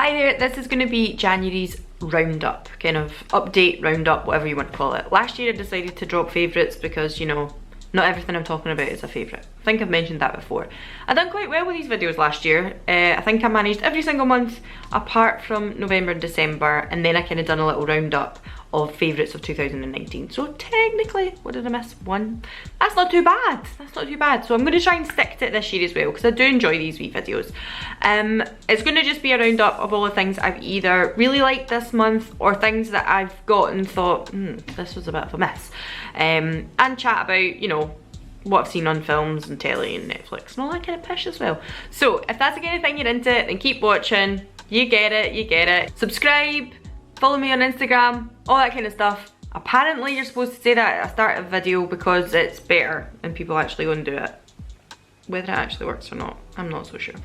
Hi there, this is going to be January's roundup, kind of update, roundup, whatever you want to call it. Last year I decided to drop favourites because, you know, not everything I'm talking about is a favourite. I think I've mentioned that before. I done quite well with these videos last year. I think I managed every single month apart from November and December, and then I kind of done a little roundup of favourites of 2019. So technically, what did I miss? One? That's not too bad. That's not too bad. So I'm going to try and stick to it this year as well, because I do enjoy these wee videos. It's going to just be a roundup of all the things I've either really liked this month or things that I've got and thought, this was a bit of a miss. And chat about, you know, what I've seen on films and telly and Netflix and all that kind of pish as well. So if that's the kind of thing you're into, then keep watching. You get it, you get it. Subscribe, follow me on Instagram, all that kind of stuff. Apparently you're supposed to say that at the start of a video because it's better and people actually go and do it. Whether it actually works or not, I'm not so sure.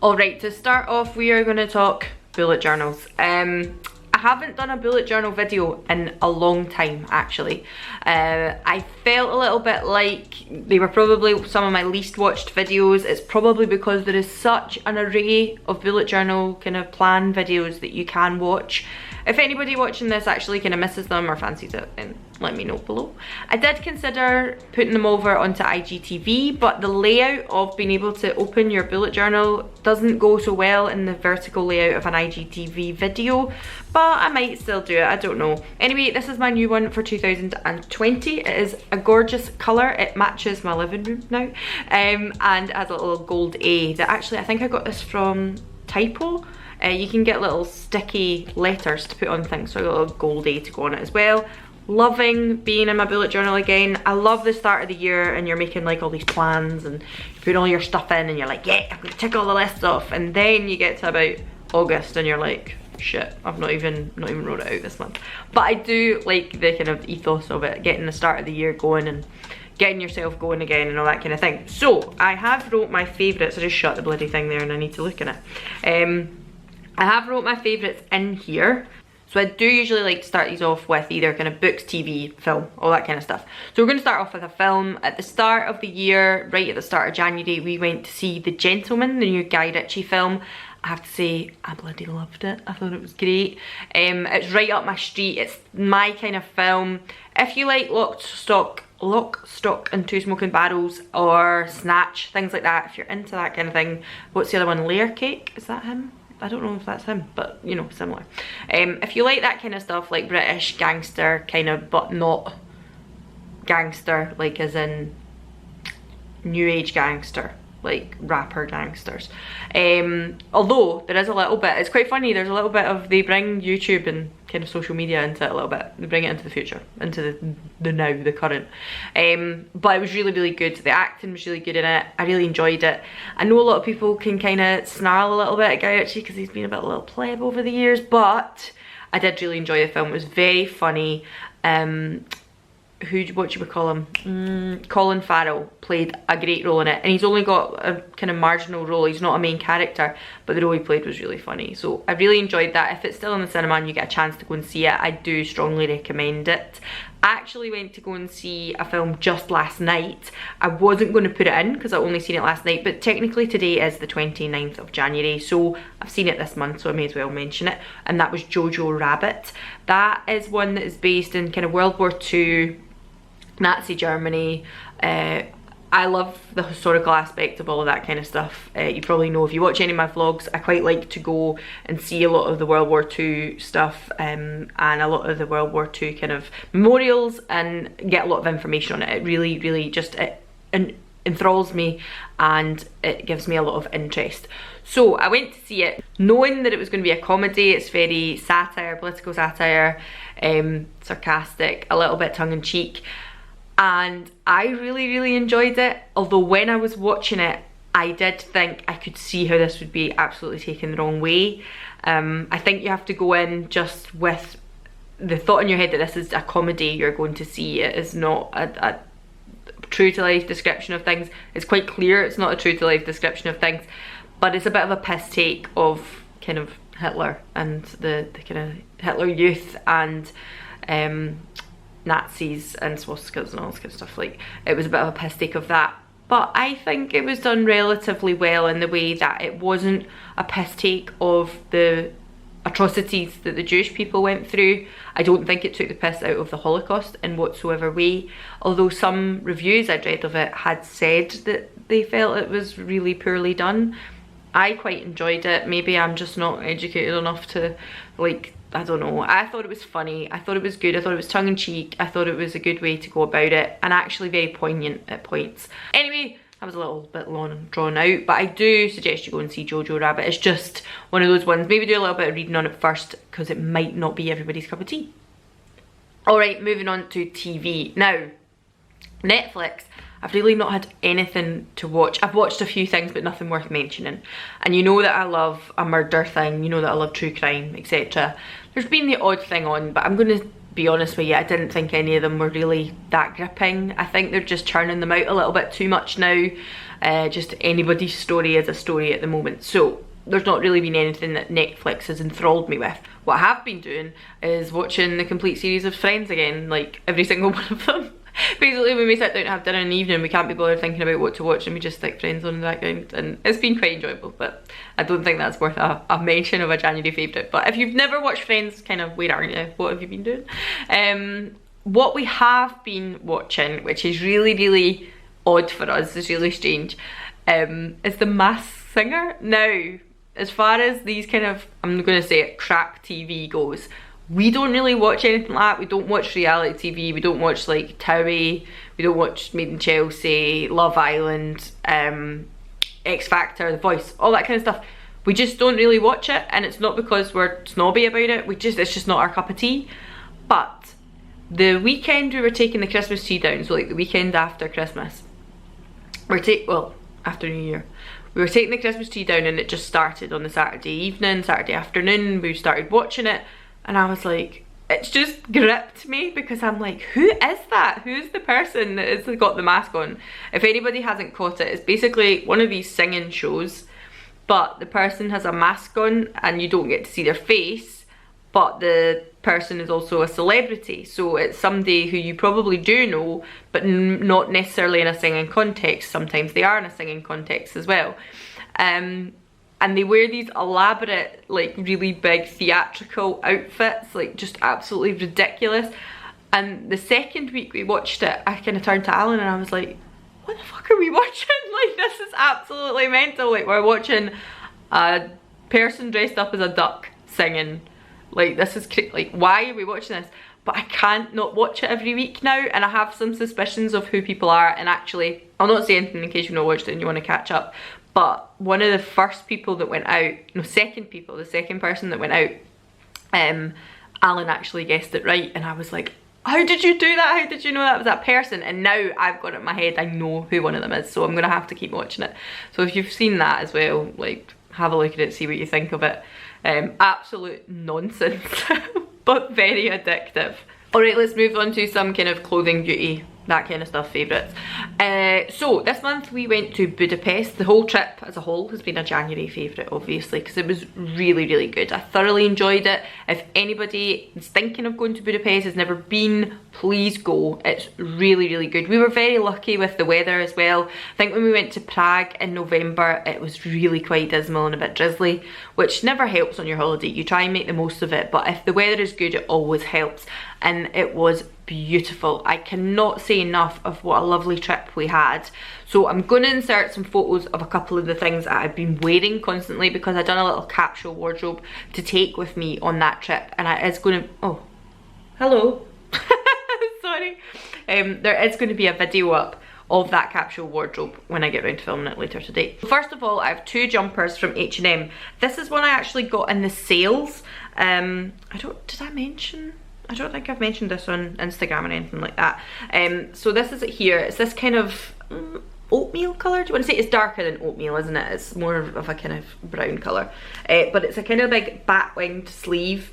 Alright, to start off we are going to talk bullet journals. I haven't done a bullet journal video in a long time actually. I felt a little bit like they were probably some of my least watched videos. It's probably because there is such an array of bullet journal kind of plan videos that you can watch. If anybody watching this actually kind of misses them or fancies it, then let me know below. I did consider putting them over onto IGTV, but the layout of being able to open your bullet journal doesn't go so well in the vertical layout of an IGTV video, but I might still do it, I don't know. Anyway, this is my new one for 2020. It is a gorgeous colour. It matches my living room now, and has a little gold A that actually I think I got this from Typo. You can get little sticky letters to put on things, so I got a little gold A to go on it as well. Loving being in my bullet journal again. I love the start of the year and you're making like all these plans and you put all your stuff in and you're like, yeah, I'm gonna tick all the lists off, and then you get to about August and you're like, shit, I've not even wrote it out this month. But I do like the kind of ethos of it, getting the start of the year going and getting yourself going again and all that kind of thing. So I have wrote my favourites. I just shut the bloody thing there and I need to look in it. I have wrote my favourites in here. So I do usually like to start these off with either kind of books, TV, film, all that kind of stuff. So we're going to start off with a film. At the start of the year, right at the start of January, we went to see The Gentleman, the new Guy Ritchie film. I have to say, I bloody loved it. I thought it was great. It's right up my street. It's my kind of film. If you like Lock, Stock and Two Smoking Barrels or Snatch, things like that, if you're into that kind of thing. What's the other one? Layer Cake? Is that him? I don't know if that's him, but you know, similar. If you like that kind of stuff, like British gangster kind of, but not gangster, like as in new age gangster, like rapper gangsters. Although there is a little bit, it's quite funny, there's a little bit of, they bring YouTube and kind of social media into it a little bit. They bring it into the future, into the now, the current. But it was really, really good. The acting was really good in it. I really enjoyed it. I know a lot of people can kind of snarl a little bit at Guy Ritchie because he's been a bit of a little pleb over the years, but I did really enjoy the film. It was very funny. What you would call him? Colin Farrell played a great role in it, and he's only got a kind of marginal role. He's not a main character, but the role he played was really funny. So I really enjoyed that. If it's still in the cinema and you get a chance to go and see it, I do strongly recommend it. I actually went to go and see a film just last night. I wasn't going to put it in because I only seen it last night, but technically today is the 29th of January, so I've seen it this month, so I may as well mention it, and that was Jojo Rabbit. That is one that is based in kind of World War II, Nazi Germany. I love the historical aspect of all of that kind of stuff. You probably know if you watch any of my vlogs, I quite like to go and see a lot of the World War II stuff and a lot of the World War II kind of memorials and get a lot of information on it. It really, really just enthralls me and it gives me a lot of interest. So I went to see it knowing that it was going to be a comedy. It's very satire, political satire, sarcastic, a little bit tongue-in-cheek. And I really, really enjoyed it. Although when I was watching it, I did think I could see how this would be absolutely taken the wrong way. I think you have to go in just with the thought in your head that this is a comedy you're going to see. It is not a true to life description of things. It's quite clear it's not a true to life description of things, but it's a bit of a piss take of kind of Hitler and the kind of Hitler youth and Nazis and swastikas and all this kind of stuff. Like, it was a bit of a piss take of that, but I think it was done relatively well in the way that it wasn't a piss take of the atrocities that the Jewish people went through. I don't think it took the piss out of the Holocaust in whatsoever way, although some reviews I'd read of it had said that they felt it was really poorly done. I quite enjoyed it. Maybe I'm just not educated enough to, like, I don't know. I thought it was funny, I thought it was good, I thought it was tongue-in-cheek, I thought it was a good way to go about it, and actually very poignant at points. Anyway, that was a little bit long and drawn out, but I do suggest you go and see Jojo Rabbit. It's just one of those ones. Maybe do a little bit of reading on it first, because it might not be everybody's cup of tea. Alright, moving on to TV. Now, Netflix, I've really not had anything to watch. I've watched a few things, but nothing worth mentioning. And you know that I love a murder thing, you know that I love true crime, etc. There's been the odd thing on, but I'm going to be honest with you, I didn't think any of them were really that gripping. I think they're just churning them out a little bit too much now. Just anybody's story is a story at the moment. So there's not really been anything that Netflix has enthralled me with. What I have been doing is watching the complete series of Friends again, like every single one of them. Basically, when we sit down to have dinner in the evening, we can't be bothered thinking about what to watch, and we just stick Friends on in the background, and it's been quite enjoyable. But I don't think that's worth a mention of a January favourite. But if you've never watched Friends, kind of, where are you? What have you been doing? What we have been watching, which is really, really odd for us, is really strange, is The Masked Singer. Now, as far as these kind of, I'm going to say it, crap TV goes, we don't really watch anything like that. We don't watch reality TV, we don't watch like Towie, we don't watch Made in Chelsea, Love Island, X Factor, The Voice, all that kind of stuff. We just don't really watch it, and it's not because we're snobby about it, it's just not our cup of tea. But the weekend we were taking the Christmas tree down, so like the weekend after Christmas, well, after New Year, we were taking the Christmas tree down, and it just started on the Saturday evening, Saturday afternoon, we started watching it. And I was like, it's just gripped me, because I'm like, who is that? Who's the person that has got the mask on? If anybody hasn't caught it, it's basically one of these singing shows, but the person has a mask on and you don't get to see their face, but the person is also a celebrity. So it's somebody who you probably do know, but not necessarily in a singing context. Sometimes they are in a singing context as well. And they wear these elaborate, like really big theatrical outfits, like just absolutely ridiculous. And the second week we watched it, I kind of turned to Alan and I was like, what the fuck are we watching? Like, this is absolutely mental. Like, we're watching a person dressed up as a duck singing. Like, this is, like, why are we watching this? But I can't not watch it every week now, and I have some suspicions of who people are. And actually, I'll not say anything in case you've not watched it and you want to catch up, but one of the first people that went out, no, the second person that went out, Alan actually guessed it right, and I was like, how did you do that? How did you know that was that person? And now I've got it in my head, I know who one of them is, so I'm gonna have to keep watching it. So if you've seen that as well, like, have a look at it, see what you think of it. Absolute nonsense, but very addictive. Alright, let's move on to some kind of clothing, beauty, that kind of stuff favourites. So this month we went to Budapest. The whole trip as a whole has been a January favourite, obviously, because it was really, really good. I thoroughly enjoyed it. If anybody is thinking of going to Budapest, has never been, please go. It's really, really good. We were very lucky with the weather as well. I think when we went to Prague in November, it was really quite dismal and a bit drizzly, which never helps on your holiday. You try and make the most of it, but if the weather is good, it always helps. And it was beautiful. I cannot say enough of what a lovely trip we had. So I'm going to insert some photos of a couple of the things that I've been wearing constantly, because I've done a little capsule wardrobe to take with me on that trip, and it's going to, oh, hello. Sorry. There is going to be a video up of that capsule wardrobe when I get around to filming it later today. First of all, I have two jumpers from H&M. This is one I actually got in the sales. Did I mention? I don't think I've mentioned this on Instagram or anything like that. So this is it here. It's this kind of oatmeal colour. Do you want to say it's darker than oatmeal, isn't it? It's more of a kind of brown colour. But it's a kind of big bat-winged sleeve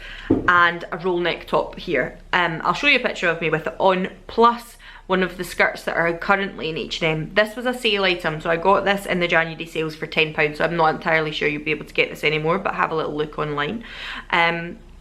and a roll neck top here. I'll show you a picture of me with it on, plus one of the skirts that are currently in H&M. This was a sale item, so I got this in the January sales for £10, so I'm not entirely sure you'll be able to get this anymore, but have a little look online.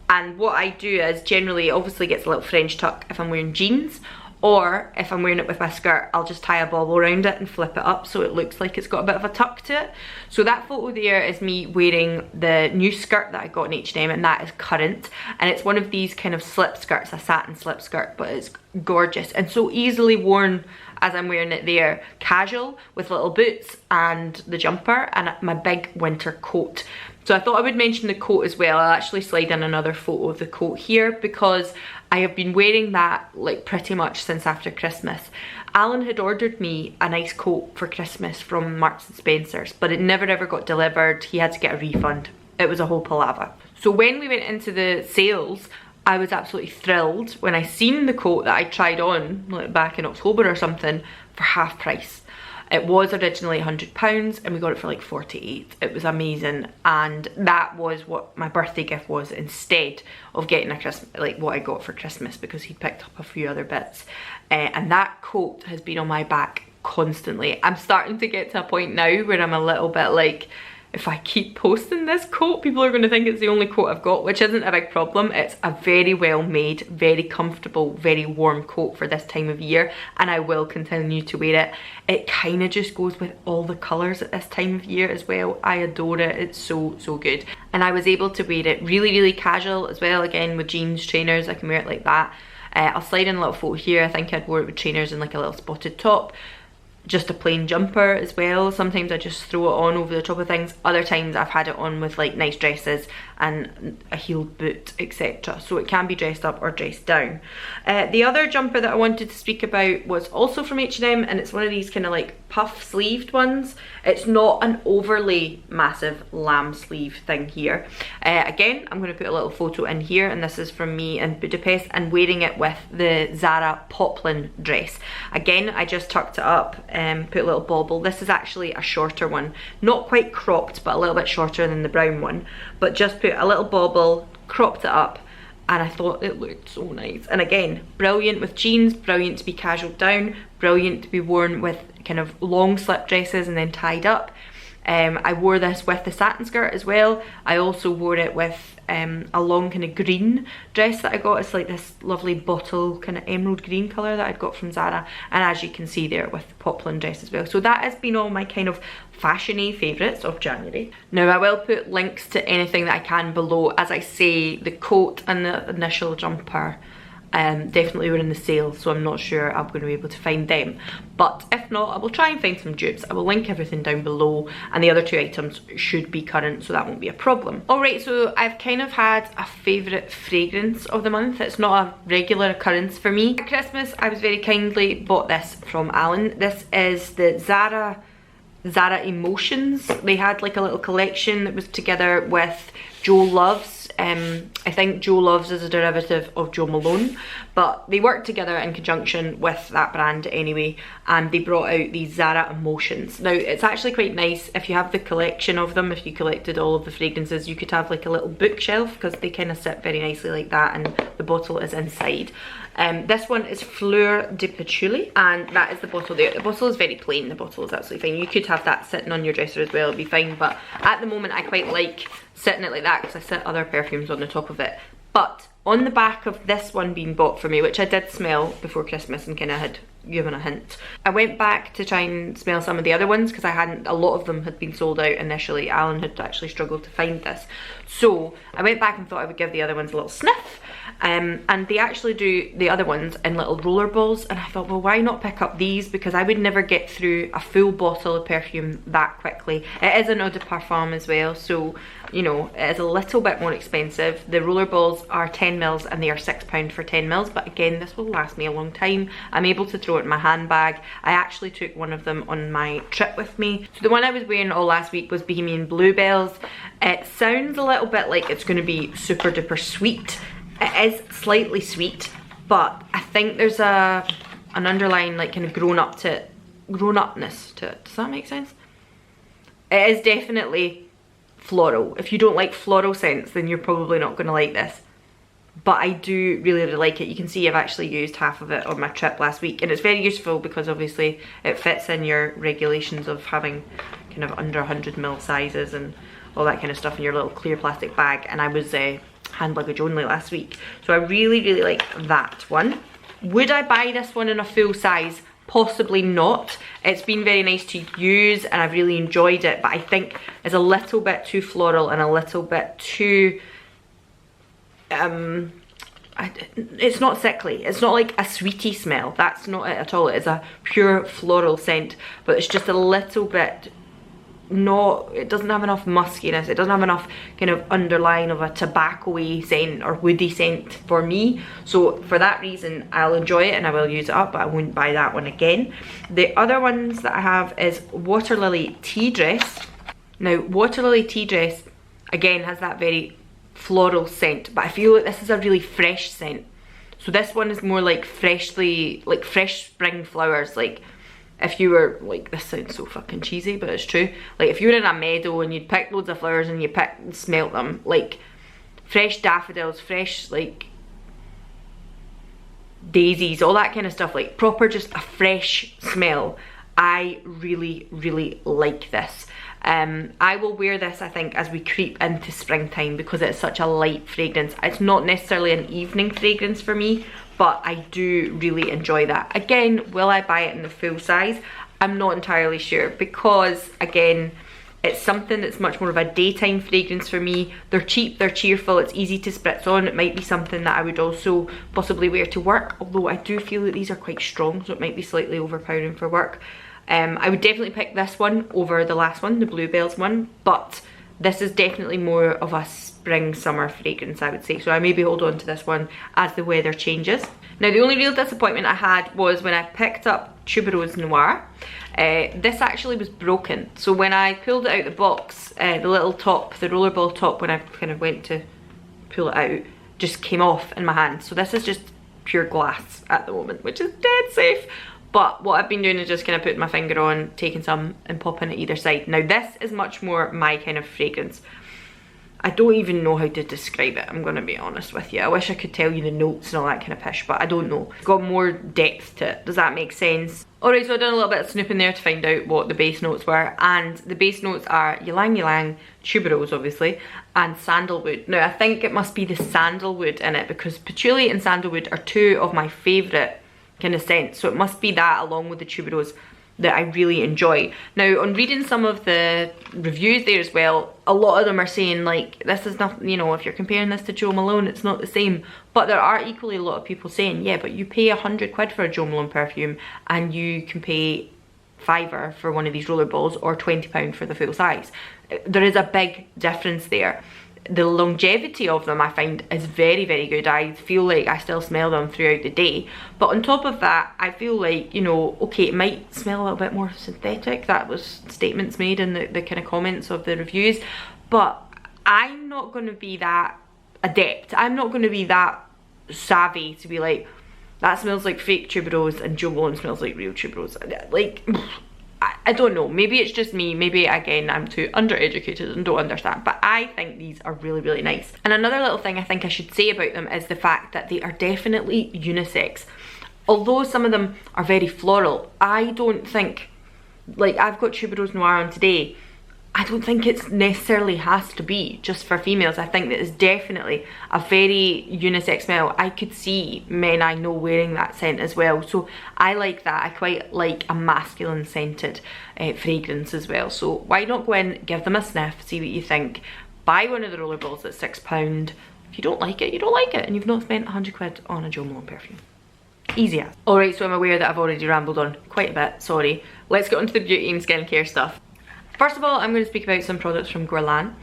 And what I do is generally, it obviously gets a little French tuck if I'm wearing jeans, Or if I'm wearing it with my skirt, I'll just tie a bobble around it and flip it up so it looks like it's got a bit of a tuck to it. So that photo there is me wearing the new skirt that I got in H&M, and that is current. And it's one of these kind of slip skirts, a satin slip skirt, but it's gorgeous and so easily worn as I'm wearing it there. Casual with little boots and the jumper and my big winter coat. So I thought I would mention the coat as well. I'll actually slide in another photo of the coat here because I have been wearing that like pretty much since after Christmas. Alan had ordered me a nice coat for Christmas from Marks and Spencer's, but it never ever got delivered. He had to get a refund. It was a whole palaver. So when we went into the sales, I was absolutely thrilled when I seen the coat that I tried on like back in October or something for half price. It was originally £100 and we got it for like 48. It was amazing, and that was what my birthday gift was instead of getting a Christmas, like what I got for Christmas, because he picked up a few other bits. And that coat has been on my back constantly. I'm starting to get to a point now where I'm a little bit like, if I keep posting this coat, people are going to think it's the only coat I've got, which isn't a big problem. It's a very well made, very comfortable, very warm coat for this time of year, and I will continue to wear it. It kind of just goes with all the colours at this time of year as well. I adore it. It's so, so good. And I was able to wear it really, really casual as well, again with jeans, trainers. I can wear it like that. I'll slide in a little photo here. I think I'd wore it with trainers and like a little spotted top. Just a plain jumper as well. Sometimes I just throw it on over the top of things. Other times I've had it on with like nice dresses and a heeled boot, etc. So it can be dressed up or dressed down. The other jumper that I wanted to speak about was also from H&M, and it's one of these kind of like puff sleeved ones. It's not an overly massive lamb sleeve thing here. Again, I'm going to put a little photo in here, and this is from me in Budapest and wearing it with the Zara poplin dress. Again, I just tucked it up and put a little bauble. This is actually a shorter one, not quite cropped, but a little bit shorter than the brown one, but just put a little bauble, cropped it up, and I thought it looked so nice. And again, brilliant with jeans, brilliant to be casual down, brilliant to be worn with kind of long slip dresses and then tied up. I wore this with the satin skirt as well. I also wore it with a long kind of green dress that I got. It's like this lovely bottle kind of emerald green colour that I'd got from Zara, and as you can see there with the poplin dress as well. So that has been all my kind of fashiony favourites of January. Now I will put links to anything that I can below. As I say, the coat and the initial jumper definitely were in the sale, so I'm not sure I'm going to be able to find them, but if not, I will try and find some dupes. I will link everything down below, and the other two items should be current, so that won't be a problem. Alright, so I've kind of had a favourite fragrance of the month. It's not a regular occurrence for me. At Christmas, I was very kindly bought this from Alan. This is the Zara Emotions. They had like a little collection that was together with Joe Loves. I think Joe Loves is a derivative of Joe Malone, but they worked together in conjunction with that brand anyway, and they brought out these Zara Emotions. Now it's actually quite nice if you have the collection of them. If you collected all of the fragrances, you could have like a little bookshelf, because they kind of sit very nicely like that, and the bottle is inside. This one is Fleur de Patchouli, and that is the bottle there. The bottle is very plain. The bottle is absolutely fine. You could have that sitting on your dresser as well, it'd be fine, but at the moment I quite like sitting it like that because I sit other perfumes on the top of it. But on the back of this one being bought for me, which I did smell before Christmas and kind of had given a hint, I went back to try and smell some of the other ones because a lot of them had been sold out initially. Alan had actually struggled to find this, so I went back and thought I would give the other ones a little sniff. And they actually do the other ones in little roller balls, and I thought, well, why not pick up these, because I would never get through a full bottle of perfume that quickly. It is an eau de parfum as well, so you know, it is a little bit more expensive. The roller balls are 10ml and they are £6 for 10ml, but again, this will last me a long time. I'm able to throw it in my handbag. I actually took one of them on my trip with me. So the one I was wearing all last week was Bohemian Bluebells. It sounds a little bit like it's going to be super duper sweet. It is slightly sweet, but I think there's an underlying like kind of grown-upness to it. Does that make sense? It is definitely floral. If you don't like floral scents, then you're probably not going to like this. But I do really, really like it. You can see I've actually used half of it on my trip last week, and it's very useful because obviously it fits in your regulations of having kind of under 100ml sizes and all that kind of stuff in your little clear plastic bag, and I was hand luggage only last week, so I really, really like that one. Would I buy this one in a full size? Possibly not. It's been very nice to use and I've really enjoyed it, but I think it's a little bit too floral and a little bit too it's not sickly. It's not like a sweetie smell. That's not it at all. It's a pure floral scent, but it's just a little bit it doesn't have enough muskiness. It doesn't have enough kind of underline of a tobacco-y scent or woody scent for me. So for that reason, I'll enjoy it and I will use it up, but I wouldn't buy that one again. The other ones that I have is Water Lily Tea Dress. Now, Water Lily Tea Dress, again, has that very floral scent, but I feel like this is a really fresh scent. So this one is more like fresh spring flowers. Like if you were, like, this sounds so fucking cheesy, but it's true. Like if you were in a meadow and you'd pick loads of flowers and you smelt them, like fresh daffodils, fresh like daisies, all that kind of stuff, like proper just a fresh smell. I really, really like this. I will wear this, I think, as we creep into springtime because it's such a light fragrance. It's not necessarily an evening fragrance for me, but I do really enjoy that. Again, will I buy it in the full size? I'm not entirely sure because, again, it's something that's much more of a daytime fragrance for me. They're cheap, they're cheerful, it's easy to spritz on. It might be something that I would also possibly wear to work, although I do feel that these are quite strong, so it might be slightly overpowering for work. I would definitely pick this one over the last one, the Bluebells one, but this is definitely more of a spring summer fragrance, I would say, so I maybe hold on to this one as the weather changes. Now, the only real disappointment I had was when I picked up Tuberose Noir. This actually was broken, so when I pulled it out the box, the little top, the rollerball top, when I kind of went to pull it out, just came off in my hand. So this is just pure glass at the moment, which is dead safe. But what I've been doing is just kind of putting my finger on, taking some and popping it either side. Now this is much more my kind of fragrance. I don't even know how to describe it, I'm going to be honest with you. I wish I could tell you the notes and all that kind of pish, but I don't know. It's got more depth to it. Does that make sense? Alright, so I've done a little bit of snooping there to find out what the base notes were, and the base notes are ylang ylang, tuberose obviously, and sandalwood. Now I think it must be the sandalwood in it because patchouli and sandalwood are two of my favourite kind of scents, so it must be that along with the tuberose that I really enjoy. Now, on reading some of the reviews there as well, a lot of them are saying like, this is not, you know, if you're comparing this to Jo Malone, it's not the same. But there are equally a lot of people saying, yeah, but you pay 100 quid for a Jo Malone perfume and you can pay £5 for one of these rollerballs or £20 for the full size. There is a big difference there. The longevity of them I find is very, very good. I feel like I still smell them throughout the day. But on top of that, I feel like, you know, okay, it might smell a little bit more synthetic. That was statements made in the kind of comments of the reviews. But I'm not going to be that adept. I'm not going to be that savvy to be like, that smells like fake tuberose and Jo Malone smells like real tuberose. Like, I don't know, maybe it's just me, maybe again I'm too undereducated and don't understand, but I think these are really, really nice. And another little thing I think I should say about them is the fact that they are definitely unisex. Although some of them are very floral, I don't think, like I've got Tuberose Noir on today, I don't think it necessarily has to be just for females. I think that it's definitely a very unisex smell. I could see men I know wearing that scent as well. So I like that. I quite like a masculine scented fragrance as well. So why not go in, give them a sniff, see what you think. Buy one of the rollerballs at £6. If you don't like it, you don't like it. And you've not spent 100 quid on a Jo Malone perfume. Easy as. Alright, so I'm aware that I've already rambled on quite a bit, sorry. Let's get on to the beauty and skincare stuff. First of all, I'm going to speak about some products from Grillin.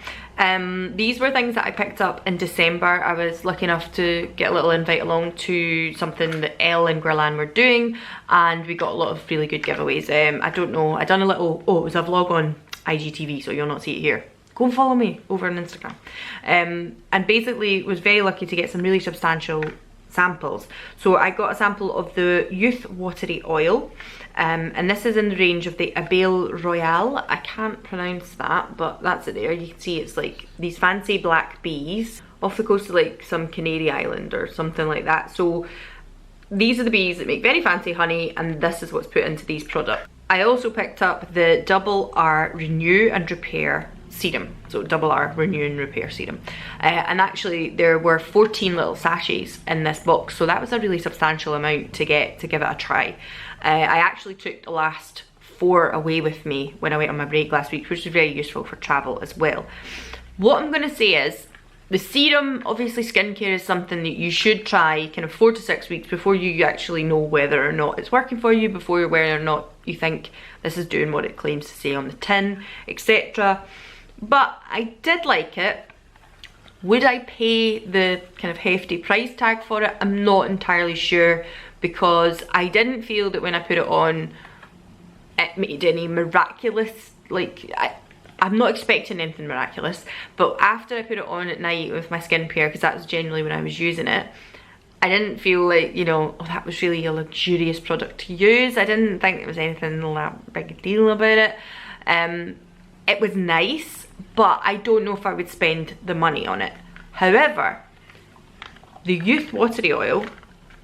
These were things that I picked up in December. I was lucky enough to get a little invite along to something that Elle and Grillin were doing, and we got a lot of really good giveaways. I don't know, I done a little, it was a vlog on IGTV, so you'll not see it here. Go and follow me over on Instagram. And basically was very lucky to get some really substantial samples. So I got a sample of the Youth Watery Oil, and this is in the range of the Abel Royale. I can't pronounce that, but that's it there. You can see it's like these fancy black bees off the coast of like some Canary Island or something like that. So these are the bees that make very fancy honey, and this is what's put into these products. I also picked up the Double R Renew and Repair serum, so double R, Renew and Repair Serum. And actually there were 14 little sachets in this box, so that was a really substantial amount to get to give it a try. I actually took the last 4 away with me when I went on my break last week, which was very useful for travel as well. What I'm going to say is, the serum, obviously skincare is something that you should try kind of 4 to 6 weeks before you actually know whether or not it's working for you, before whether or not you think this is doing what it claims to say on the tin, etc. But I did like it. Would I pay the kind of hefty price tag for it? I'm not entirely sure, because I didn't feel that when I put it on it made any miraculous, like, I'm not expecting anything miraculous, but after I put it on at night with my skincare, because that was generally when I was using it, I didn't feel like, you know, oh, that was really a luxurious product to use. I didn't think there was anything that big a deal about it. It was nice, but I don't know if I would spend the money on it. However, the Youth Watery Oil,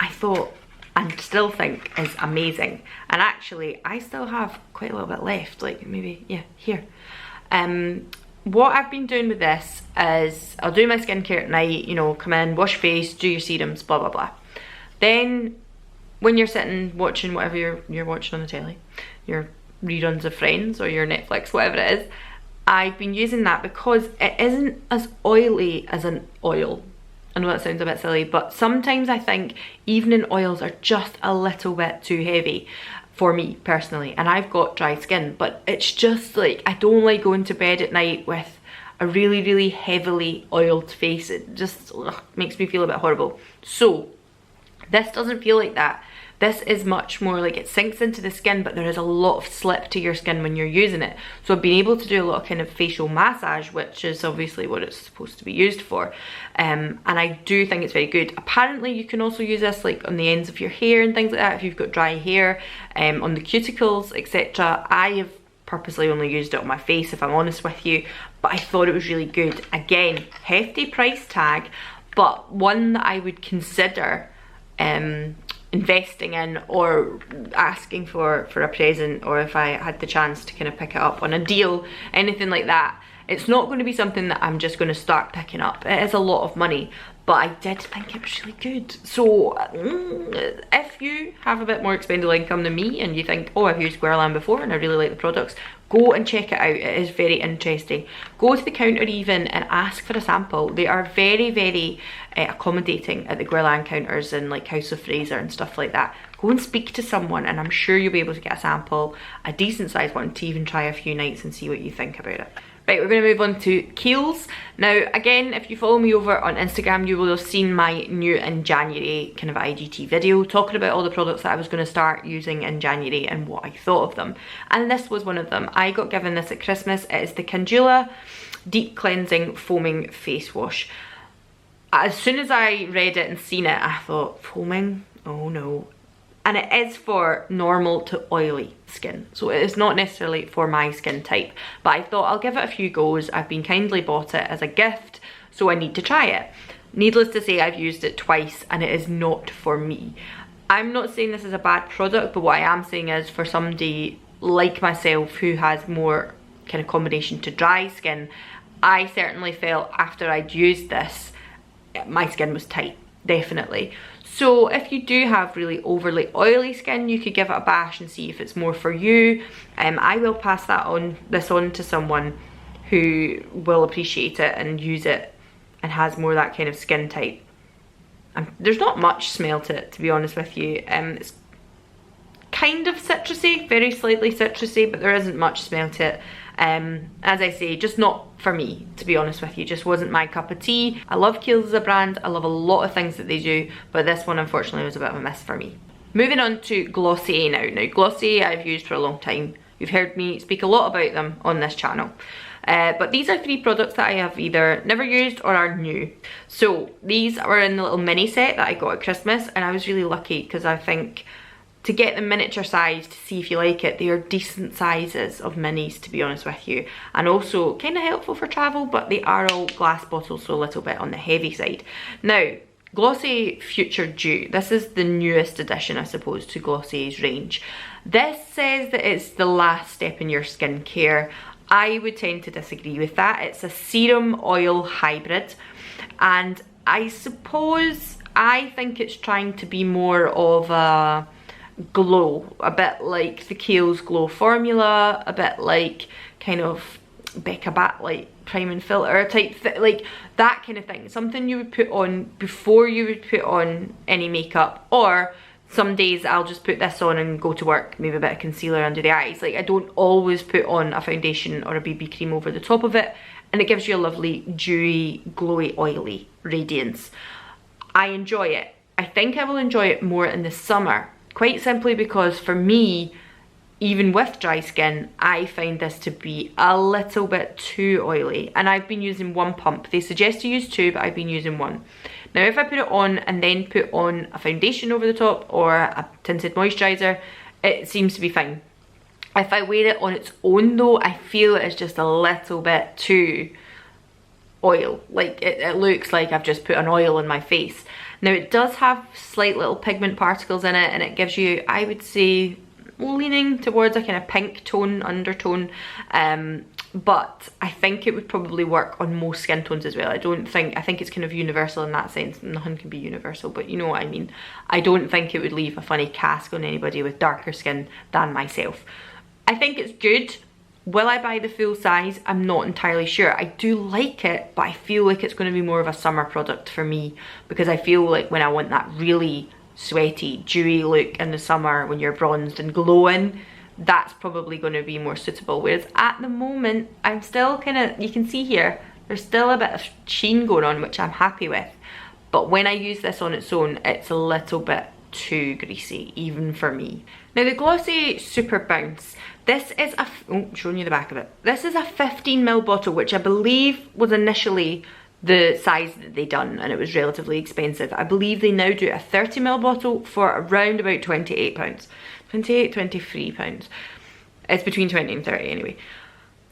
I thought and still think is amazing. And actually, I still have quite a little bit left, like maybe, yeah, here. What I've been doing with this is I'll do my skincare at night, you know, come in, wash face, do your serums, blah blah blah. Then when you're sitting watching whatever you're watching on the telly, your reruns of Friends or your Netflix, whatever it is, I've been using that because it isn't as oily as an oil. I know that sounds a bit silly, but sometimes I think evening oils are just a little bit too heavy for me personally, and I've got dry skin, but it's just like, I don't like going to bed at night with a really heavily oiled face. It just makes me feel a bit horrible. So this doesn't feel like that. This is much more like it sinks into the skin, but there is a lot of slip to your skin when you're using it. So I've been able to do a lot of kind of facial massage, which is obviously what it's supposed to be used for. And I do think it's very good. Apparently you can also use this like on the ends of your hair and things like that if you've got dry hair, on the cuticles, etc. I have purposely only used it on my face, if I'm honest with you, but I thought it was really good. Again, hefty price tag, but one that I would consider investing in or asking for a present, or if I had the chance to kind of pick it up on a deal, anything like that. It's not going to be something that I'm just going to start picking up. It is a lot of money, but I did think it was really good. So if you have a bit more expendable income than me and you think, oh, I've used Grillin before and I really like the products, go and check it out. It is very interesting. Go to the counter even and ask for a sample. They are very accommodating at the Grillin counters and like House of Fraser and stuff like that. Go and speak to someone and I'm sure you'll be able to get a sample, a decent sized one, to even try a few nights and see what you think about it. Right, we're going to move on to Kiehl's. Now, again, if you follow me over on Instagram, you will have seen my new in January kind of IGT video talking about all the products that I was going to start using in January and what I thought of them. And this was one of them. I got given this at Christmas. It is the Candula Deep Cleansing Foaming Face Wash. As soon as I read it and seen it, I thought, foaming? Oh no. And it is for normal to oily skin, so it is not necessarily for my skin type, but I thought I'll give it a few goes. I've been kindly bought it as a gift, so I need to try it. Needless to say, I've used it twice and it is not for me. I'm not saying this is a bad product, but what I am saying is for somebody like myself who has more kind of combination to dry skin, I certainly felt after I'd used this, my skin was tight, definitely. So if you do have really overly oily skin, you could give it a bash and see if it's more for you. I will pass this on to someone who will appreciate it and use it and has more that kind of skin type. There's not much smell to it, to be honest with you. It's kind of citrusy, very slightly citrusy, but there isn't much smell to it. As I say, just not for me, to be honest with you. Just wasn't my cup of tea. I love Kiehl's as a brand. I love a lot of things that they do, but this one unfortunately was a bit of a miss for me. Moving on to Glossy now. Now Glossy I've used for a long time. You've heard me speak a lot about them on this channel. But these are 3 products that I have either never used or are new. So these were in the little mini set that I got at Christmas, and I was really lucky because I think to get the miniature size to see if you like it, they are decent sizes of minis, to be honest with you, and also kind of helpful for travel, but they are all glass bottles, so a little bit on the heavy side. Now, Glossy Future Dew, this is the newest addition, I suppose, to Glossy's range. This says that it's the last step in your skincare. I would tend to disagree with that. It's a serum oil hybrid, and I suppose I think it's trying to be more of a glow, a bit like the Kiehl's Glow formula, a bit like kind of Becca Backlight prime and filter type like that kind of thing. Something you would put on before you would put on any makeup, or some days I'll just put this on and go to work, maybe a bit of concealer under the eyes. Like, I don't always put on a foundation or a BB cream over the top of it, and it gives you a lovely dewy, glowy, oily radiance. I enjoy it. I think I will enjoy it more in the summer, quite simply because for me, even with dry skin, I find this to be a little bit too oily, and I've been using one pump. They suggest to use two, but I've been using one. Now, if I put it on and then put on a foundation over the top or a tinted moisturiser, it seems to be fine. If I wear it on its own though, I feel it's just a little bit too oil. Like, it looks like I've just put an oil on my face. Now, it does have slight little pigment particles in it, and it gives you, I would say, leaning towards a kind of pink tone, undertone, but I think it would probably work on most skin tones as well. I think it's kind of universal in that sense. Nothing can be universal, but you know what I mean. I don't think it would leave a funny cast on anybody with darker skin than myself. I think it's good. Will I buy the full size? I'm not entirely sure. I do like it, but I feel like it's going to be more of a summer product for me, because I feel like when I want that really sweaty, dewy look in the summer when you're bronzed and glowing, that's probably going to be more suitable. Whereas at the moment, I'm still kind of, you can see here, there's still a bit of sheen going on, which I'm happy with. But when I use this on its own, it's a little bit too greasy, even for me. Now, the Glossy Super Bounce, this is a, oh, showing you the back of it. This is a 15ml bottle, which I believe was initially the size that they done, and it was relatively expensive. I believe they now do a 30ml bottle for around about £28. 28, £23. It's between 20 and 30 anyway.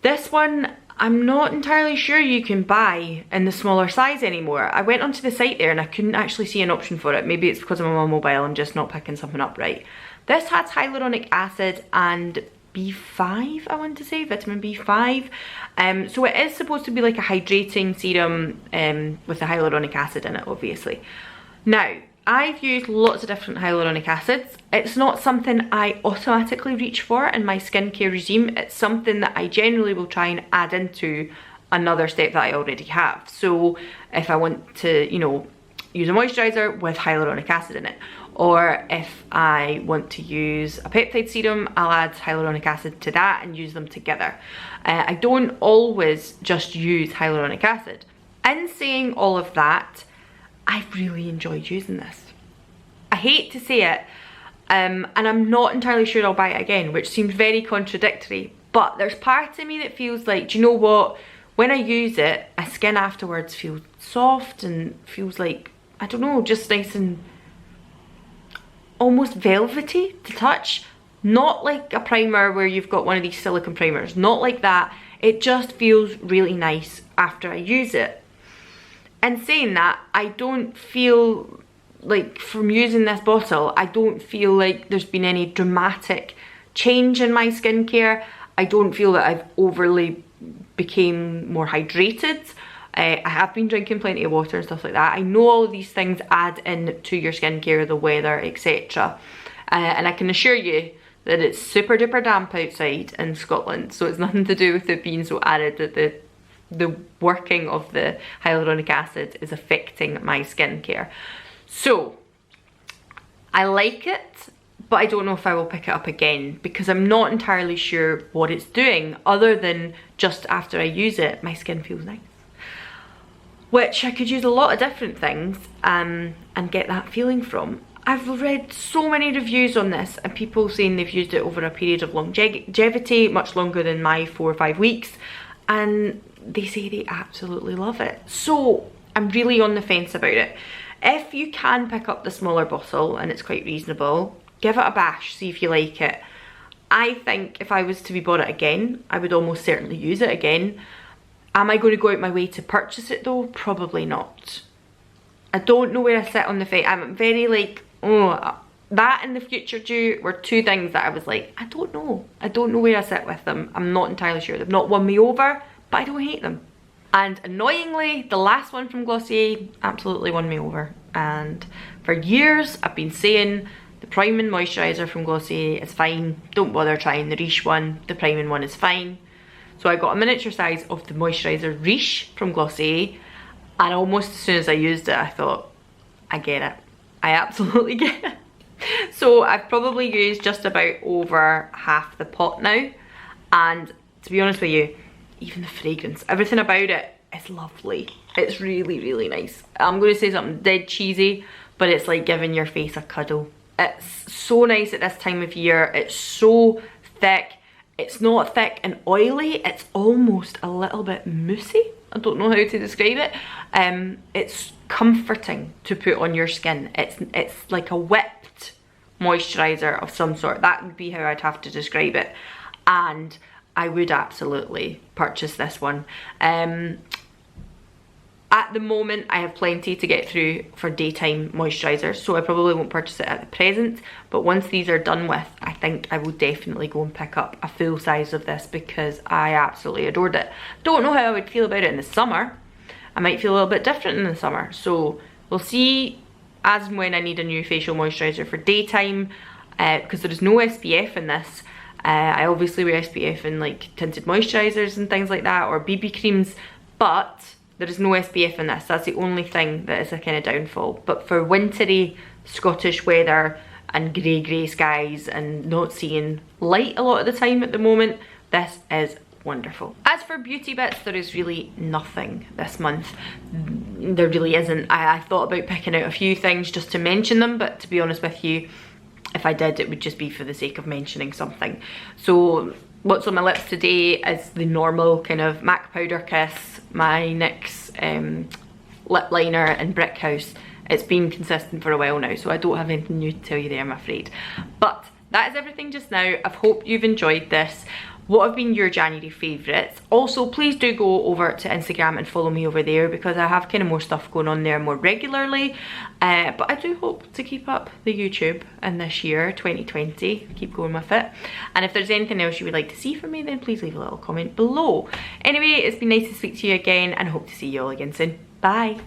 This one, I'm not entirely sure you can buy in the smaller size anymore. I went onto the site there and I couldn't actually see an option for it. Maybe it's because I'm on my mobile, I'm just not picking something up right. This has hyaluronic acid and B5, I want to say, vitamin B5. So it is supposed to be like a hydrating serum with the hyaluronic acid in it, obviously. Now, I've used lots of different hyaluronic acids. It's not something I automatically reach for in my skincare regime. It's something that I generally will try and add into another step that I already have. So if I want to, you know, use a moisturiser with hyaluronic acid in it, or if I want to use a peptide serum, I'll add hyaluronic acid to that and use them together. I don't always just use hyaluronic acid. In saying all of that, I've really enjoyed using this. I hate to say it, and I'm not entirely sure I'll buy it again, which seems very contradictory, but there's part of me that feels like, do you know what? When I use it, my skin afterwards feels soft and feels like, I don't know, just nice and almost velvety to touch. Not like a primer where you've got one of these silicone primers, not like that. It just feels really nice after I use it. And saying that, I don't feel like, from using this bottle, I don't feel like there's been any dramatic change in my skincare. I don't feel that I've overly became more hydrated. I have been drinking plenty of water and stuff like that. I know all of these things add in to your skincare, the weather, etc. And I can assure you that it's super duper damp outside in Scotland, so it's nothing to do with it being so arid that the working of the hyaluronic acid is affecting my skincare. So I like it, but I don't know if I will pick it up again, because I'm not entirely sure what it's doing, other than just after I use it, my skin feels nice. Which I could use a lot of different things and get that feeling from. I've read so many reviews on this, and people saying they've used it over a period of longevity, much longer than my 4 or 5 weeks, and they say they absolutely love it. So I'm really on the fence about it. If you can pick up the smaller bottle, and it's quite reasonable, give it a bash, see if you like it. I think if I was to be bought it again, I would almost certainly use it again. Am I going to go out my way to purchase it though? Probably not. I don't know where I sit on the fence. I'm very like, oh, that and the Future Dew were two things that I was like, I don't know where I sit with them. I'm not entirely sure. They've not won me over, but I don't hate them. And annoyingly, the last one from Glossy absolutely won me over. And for years, I've been saying the priming moisturiser from Glossy is fine. Don't bother trying the Riche one. The priming one is fine. So I got a miniature size of the moisturiser Riche from Glossy. And almost as soon as I used it, I thought, I get it. I absolutely get it. So I've probably used just about over half the pot now. And to be honest with you, even the fragrance, everything about it is lovely. It's really, really nice. I'm going to say something dead cheesy, but it's like giving your face a cuddle. It's so nice at this time of year. It's so thick. It's not thick and oily. It's almost a little bit moussey. I don't know how to describe it. It's comforting to put on your skin. It's like a whipped moisturiser of some sort. That would be how I'd have to describe it. And I would absolutely purchase this one. At the moment, I have plenty to get through for daytime moisturisers, so I probably won't purchase it at the present. But once these are done with, I think I will definitely go and pick up a full size of this because I absolutely adored it. Don't know how I would feel about it in the summer. I might feel a little bit different in the summer. So we'll see as and when I need a new facial moisturiser for daytime, because there is no SPF in this. I obviously wear SPF in like tinted moisturisers and things like that, or BB creams, but there is no SPF in this. That's the only thing that is a kind of downfall. But for wintry Scottish weather and grey skies and not seeing light a lot of the time at the moment, this is wonderful. As for beauty bits, there is really nothing this month. There really isn't. I thought about picking out a few things just to mention them, but to be honest with you, if I did, it would just be for the sake of mentioning something. So what's on my lips today is the normal kind of MAC Powder Kiss, my NYX lip liner and Brick House. It's been consistent for a while now, so I don't have anything new to tell you there, I'm afraid. But that is everything just now. I hope you've enjoyed this. What have been your January favourites? Also, please do go over to Instagram and follow me over there because I have kind of more stuff going on there more regularly. But I do hope to keep up the YouTube in this year, 2020. Keep going with it. And if there's anything else you would like to see from me, then please leave a little comment below. Anyway, it's been nice to speak to you again and I hope to see you all again soon. Bye.